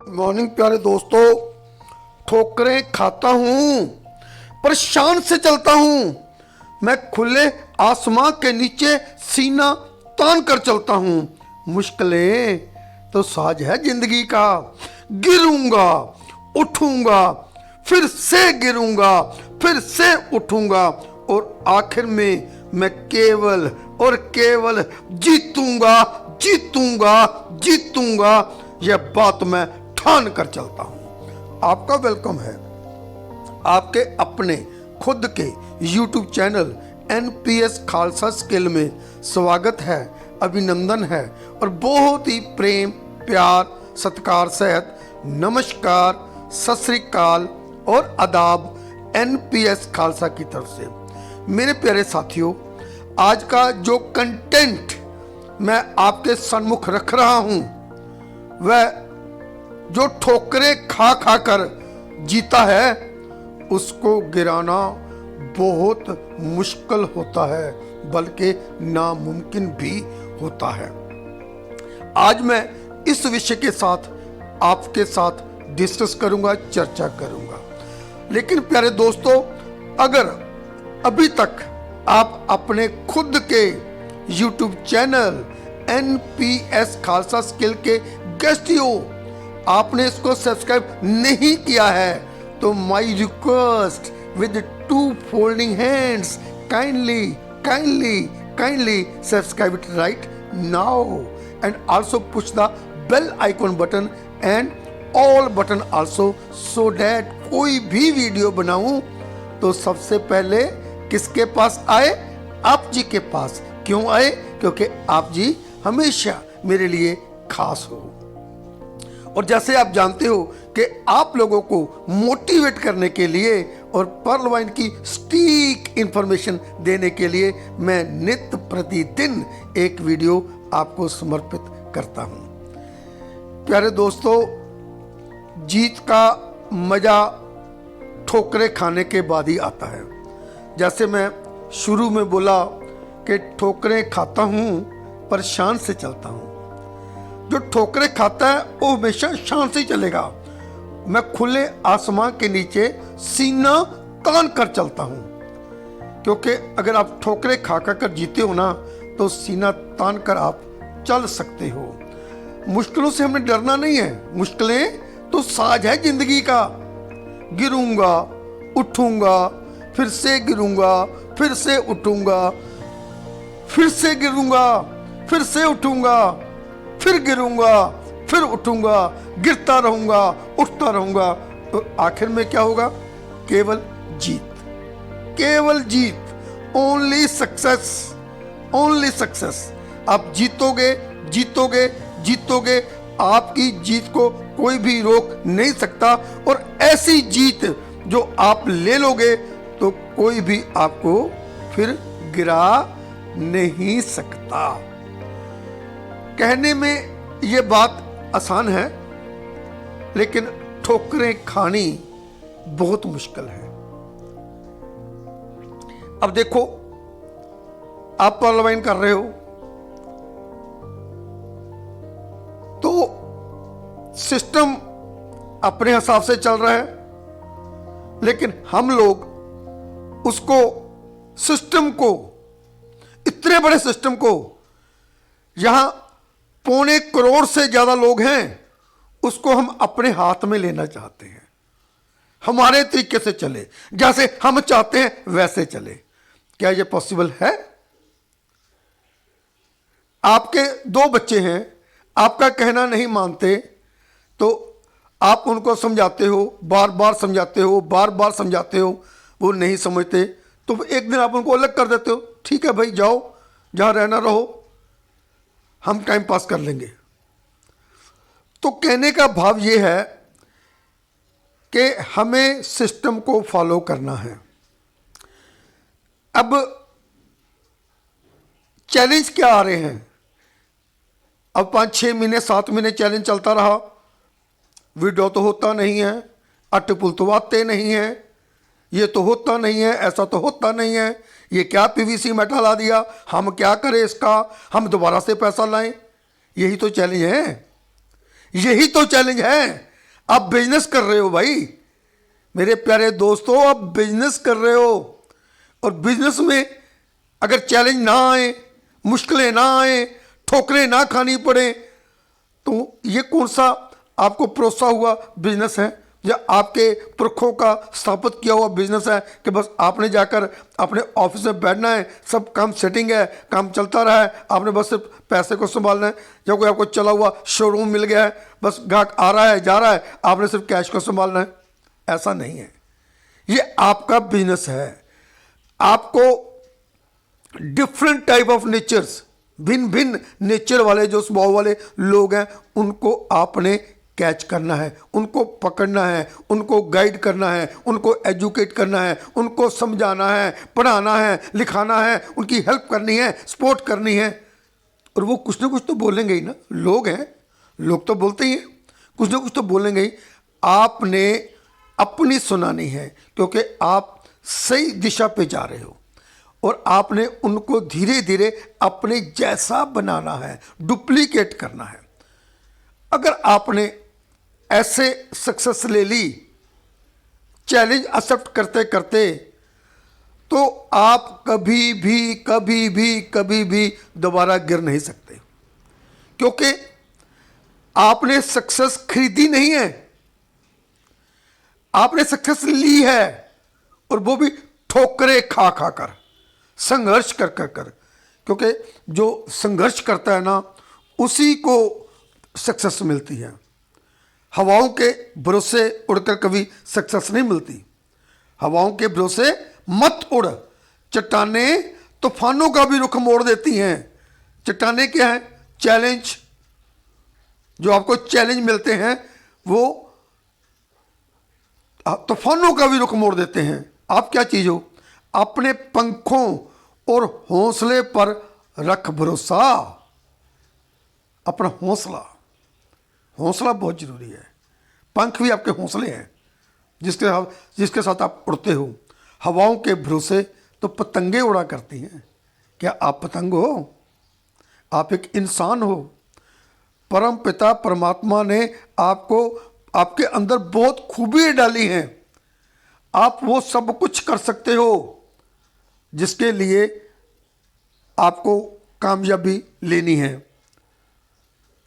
Morning प्यारे दोस्तों, ठोकरें खाता हूँ पर शान से चलता हूँ। मैं खुले आसमां के नीचे सीना तान कर चलता हूँ। मुश्किलें तो साज है जिंदगी का। गिरूंगा, उठूंगा, फिर से गिरूंगा, फिर से उठूंगा और आखिर में मैं केवल और केवल जीतूंगा, जीतूंगा, जीतूंगा। यह बात मैं ठान कर चलता हूं। आपका वेलकम है आपके अपने खुद के YouTube channel NPS Khalsa skill में। स्वागत है, अभिनंदन है और बहुत ही प्रेम प्यार सत्कार सहित नमस्कार, सत श्री अकाल और आदाब NPS खालसा की तरफ से। मेरे प्यारे साथियों, आज का जो कंटेंट मैं आपके सम्मुख रख रहा हूं वह जो ठोकरें खा खा कर जीता है उसको गिराना बहुत मुश्किल होता है, बल्कि नामुमकिन भी होता है। आज मैं इस विषय के साथ आपके साथ डिस्कस करूंगा, चर्चा करूंगा। लेकिन प्यारे दोस्तों, अगर अभी तक आप अपने खुद के YouTube channel NPS Khalsa skill के गेस्ट हो, आपने इसको सब्सक्राइब नहीं किया है तो my request with 2 folding hands, kindly kindly kindly subscribe it right now and also push the bell icon button and all button also, so that कोई भी वीडियो बनाऊं तो सबसे पहले किसके पास आए? आप जी के पास। क्यों आए? क्योंकि आप जी हमेशा मेरे लिए खास हो। और जैसे आप जानते हो कि आप लोगों को मोटिवेट करने के लिए और पर्ल वाइन की सटीक इंफॉर्मेशन देने के लिए मैं नित्य प्रतिदिन एक वीडियो आपको समर्पित करता हूं। प्यारे दोस्तों, जीत का मजा ठोकरें खाने के बाद ही आता है। जैसे मैं शुरू में बोला कि ठोकरें खाता हूं पर शान से चलता हूं। जो ठोकरें खाता है वो हमेशा शान से चलेगा। मैं खुले आसमां के नीचे सीना तान कर चलता हूं, क्योंकि अगर आप ठोकरें खा कर जीते हो ना तो सीना तान कर आप चल सकते हो। मुश्किलों से हमें डरना नहीं है। मुश्किलें तो साज है जिंदगी का। गिरूंगा, उठूंगा, फिर से गिरूंगा, फिर से उठूंगा, फिर से गिरूंगा, फिर से उठूंगा, फिर गिरूंगा, फिर उठूंगा, गिरता रहूंगा, उठता रहूंगा। तो आखिर में क्या होगा? केवल जीत, केवल जीत। Only success, only success. आप जीतोगे, जीतोगे, जीतोगे। आपकी जीत को कोई भी रोक नहीं सकता और ऐसी जीत जो आप ले लोगे तो कोई भी आपको फिर गिरा नहीं सकता। कहने में ये बात आसान है, लेकिन ठोकरें खानी बहुत मुश्किल है। अब देखो, आप पर्ल वाइन कर रहे हो तो सिस्टम अपने हिसाब से चल रहा है, लेकिन हम लोग उसको, सिस्टम को, इतने बड़े सिस्टम को, यहां 1.25 करोड़ से ज्यादा लोग हैं, उसको हम अपने हाथ में लेना चाहते हैं। हमारे तरीके से चले, जैसे हम चाहते हैं वैसे चले। क्या यह पॉसिबल है? आपके 2 बच्चे हैं, आपका कहना नहीं मानते तो आप उनको समझाते हो, बार बार समझाते हो, बार बार समझाते हो, वो नहीं समझते तो एक दिन आप उनको अलग कर देते हो। ठीक है भाई, जाओ जहां रहना रहो, हम टाइम पास कर लेंगे। तो कहने का भाव ये है कि हमें सिस्टम को फॉलो करना है। अब चैलेंज क्या आ रहे हैं? अब 5-6 महीने 7 महीने चैलेंज चलता रहा, वीडियो तो होता नहीं है, अटपुल तो आते नहीं है, ये तो होता नहीं है, ऐसा तो होता नहीं है, ये क्या PVC मेटल ला दिया, हम क्या करें इसका, हम दोबारा से पैसा लाएं। यही तो चैलेंज है, यही तो चैलेंज है। आप बिजनेस कर रहे हो भाई, मेरे प्यारे दोस्तों, आप बिजनेस कर रहे हो। और बिजनेस में अगर चैलेंज ना आए, मुश्किलें ना आए, ठोकरें ना खानी पड़े, तो ये कौन सा आपको परोसा हुआ बिजनेस है, या आपके पुरखों का स्थापित किया हुआ बिजनेस है कि बस आपने जाकर अपने ऑफिस में बैठना है, सब काम सेटिंग है, काम चलता रहा है, आपने बस सिर्फ पैसे को संभालना है। या कोई आपको चला हुआ शोरूम मिल गया है, बस ग्राहक आ रहा है जा रहा है, आपने सिर्फ कैश को संभालना है। ऐसा नहीं है, ये आपका बिजनेस है। आपको डिफरेंट टाइप ऑफ नेचर्स, भिन्न भिन्न नेचर वाले जो स्वभाव वाले लोग हैं, उनको आपने कैच करना है, उनको पकड़ना है, उनको गाइड करना है, उनको एजुकेट करना है, उनको समझाना है, पढ़ाना है, लिखाना है, उनकी हेल्प करनी है, सपोर्ट करनी है। और वो कुछ ना कुछ तो बोलेंगे ही ना, लोग हैं, लोग तो बोलते ही हैं, कुछ ना कुछ तो बोलेंगे ही। आपने अपनी सुनानी है, क्योंकि आप सही दिशा पे जा रहे हो, और आपने उनको धीरे धीरे अपने जैसा बनाना है, डुप्लीकेट करना है। अगर आपने ऐसे सक्सेस ले ली चैलेंज एक्सेप्ट करते करते, तो आप कभी भी कभी भी कभी भी दोबारा गिर नहीं सकते, क्योंकि आपने सक्सेस खरीदी नहीं है, आपने सक्सेस ली है, और वो भी ठोकरे खा खा कर, संघर्ष कर कर कर। क्योंकि जो संघर्ष करता है ना, उसी को सक्सेस मिलती है। हवाओं के भरोसे उड़कर कभी सक्सेस नहीं मिलती। हवाओं के भरोसे मत उड़, चट्टानें तूफानों का भी रुख मोड़ देती हैं। चट्टानें क्या है? चैलेंज। जो आपको चैलेंज मिलते हैं वो तूफानों का भी रुख मोड़ देते हैं। आप क्या चीज हो? अपने पंखों और हौसले पर रख भरोसा। अपना हौसला, हौसला बहुत जरूरी है। पंख भी आपके हौसले हैं जिसके साथ आप उड़ते हो। हवाओं के भरोसे तो पतंगे उड़ा करती हैं। क्या आप पतंग हो? आप एक इंसान हो। परम पिता परमात्मा ने आपको, आपके अंदर बहुत खूबियाँ डाली हैं। आप वो सब कुछ कर सकते हो जिसके लिए आपको कामयाबी लेनी है।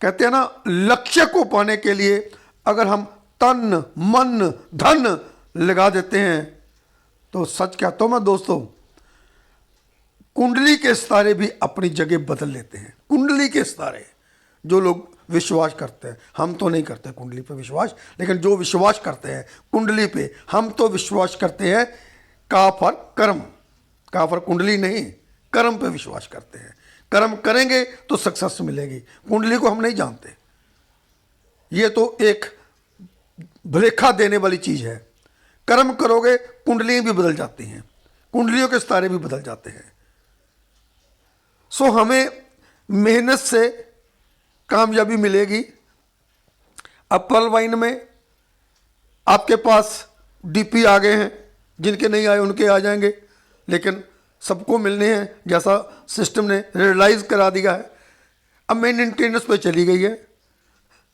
कहते हैं ना, लक्ष्य को पाने के लिए अगर हम तन मन धन लगा देते हैं, तो सच कहता हूं मैं दोस्तों, कुंडली के सितारे भी अपनी जगह बदल लेते हैं। कुंडली के सितारे, जो लोग विश्वास करते हैं, हम तो नहीं करते कुंडली पे विश्वास, लेकिन जो विश्वास करते हैं कुंडली पे, हम तो विश्वास करते हैं का फर कर्म, का फर कुंडली नहीं, कर्म पे विश्वास करते हैं। कर्म करेंगे तो सक्सेस मिलेगी। कुंडली को हम नहीं जानते, ये तो एक भलेखा देने वाली चीज है। कर्म करोगे कुंडलियां भी बदल जाती हैं, कुंडलियों के सितारे भी बदल जाते हैं। सो हमें मेहनत से कामयाबी मिलेगी। अब पर्ल वाइन में आपके पास डीपी आ गए हैं, जिनके नहीं आए उनके आ जाएंगे, लेकिन सबको मिलने हैं जैसा सिस्टम ने रियलाइज करा दिया है। अब मेंटेनेंस पे चली गई है,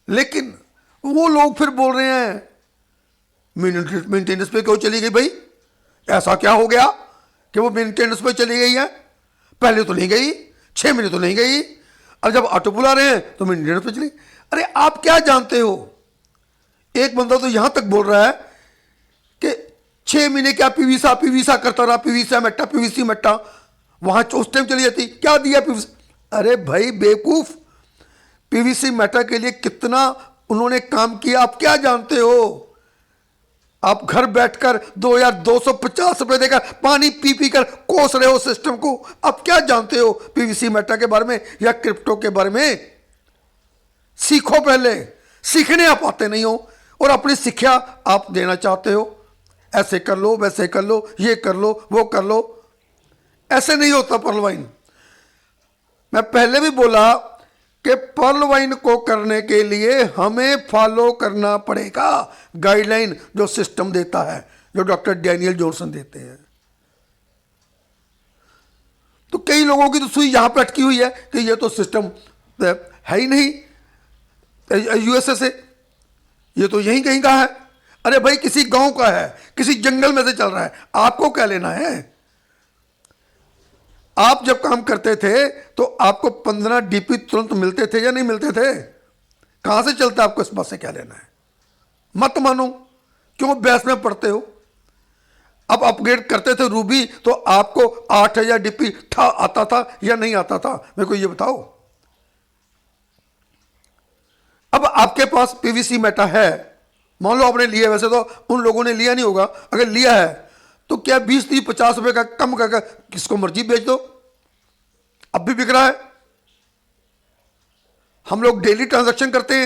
लेकिन वो लोग फिर बोल रहे हैं मेंटेनेंस पे क्यों चली गई भाई? ऐसा क्या हो गया कि वो मेंटेनेंस पे चली गई है? पहले तो नहीं गई, 6 महीने तो नहीं गई, अब जब ऑटो बुला रहे हैं तो मेंटेनेंस पे चली। अरे आप क्या जानते हो? एक बंदा तो यहां तक बोल रहा है कि 6 महीने क्या पीवीसा करता रहा, पीवीसी मट्टा वहां उस टाइम चली जाती, क्या दिया पीवीसी? अरे भाई बेवकूफ, पीवीसी मेटा के लिए कितना उन्होंने काम किया आप क्या जानते हो? आप घर बैठकर 2250 रुपए देकर पानी पी पी कर कोस रहे हो सिस्टम को। आप क्या जानते हो पीवीसी मेटा के बारे में या क्रिप्टो के बारे में? सीखो पहले। सीखने आप आते नहीं हो और अपनी शिक्षा आप देना चाहते हो, ऐसे कर लो वैसे कर लो, ये कर लो वो कर लो। ऐसे नहीं होता पर्ल वाइन। मैं पहले भी बोला कि पर्ल वाइन को करने के लिए हमें फॉलो करना पड़ेगा गाइडलाइन जो सिस्टम देता है, जो डॉक्टर डैनियल जॉनसन देते हैं। तो कई लोगों की तो सुई यहां पे अटकी हुई है कि ये तो सिस्टम है ही नहीं यूएसए से, ये तो यहीं कहीं का है। अरे भाई किसी गांव का है, किसी जंगल में से चल रहा है, आपको क्या लेना है? आप जब काम करते थे तो आपको 15 डीपी तुरंत मिलते थे या नहीं मिलते थे? कहां से चलता है, आपको इस बात से क्या लेना है? मत मानो, क्यों बहस में पड़ते हो? अब अपग्रेड करते थे रूबी तो आपको 8000 डीपी आता था या नहीं आता था? मेरे को ये बताओ। अब आपके पास पीवीसी मेटा है, मान लो आपने लिया, वैसे तो उन लोगों ने लिया नहीं होगा, अगर लिया है तो क्या 20 30 50 रुपए का कम करके किसको मर्जी बेच दो, अब भी बिक रहा है। हम लोग डेली ट्रांजैक्शन करते हैं।